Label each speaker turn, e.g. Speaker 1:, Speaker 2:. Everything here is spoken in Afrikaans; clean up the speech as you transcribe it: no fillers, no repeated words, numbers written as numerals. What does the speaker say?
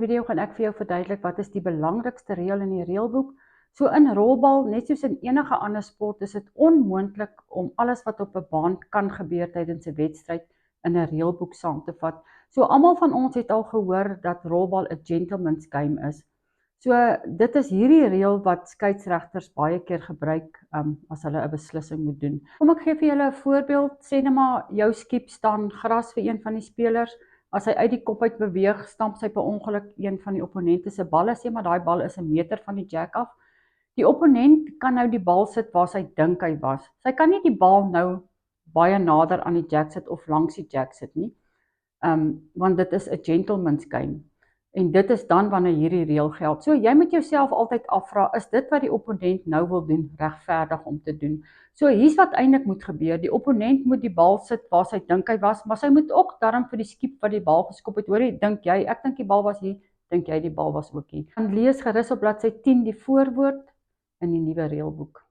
Speaker 1: die video gaan ek vir jou verduidelik wat is die belangrikste reël in die reëlboek. So in rolbal, net soos in enige ander sport, is dit onmoontlik om alles wat op 'n baan kan gebeur tydens 'n wedstryd in 'n reëlboek saam te vat. So almal van ons het al gehoor dat rolbal 'n gentleman's game is. So dit is hierdie reël wat skeieregters baie keer gebruik as hulle 'n beslissing moet doen. Kom ek gee vir julle 'n voorbeeld. Sê net maar jou skiep staan gras vir een van die spelers. As hy uit die kop uit beweeg, stamp sy per ongeluk een van die opponente se balle, sê maar daai bal is 'n meter van die jack af. Die opponent kan nou die bal sit waar sy dink hy was. Sy kan nie die bal nou baie nader aan die jack sit of langs die jack sit nie. Want dit is 'n gentleman's game. En dit is dan wanneer hierdie reël geld. So jy moet jouself altyd afvra, is dit wat die opponent nou wil doen regverdig om te doen? So hier's wat eintlik moet gebeur. Die opponent moet die bal sit waar sy dink hy was, maar sy moet ook darm vir die skiep wat die bal geskop het. Hoorie, dink jy, ek dink die bal was hier, dink jy die bal was ook hier. Dan lees gerus op bladsy 10 die voorwoord in die nuwe reëlboek.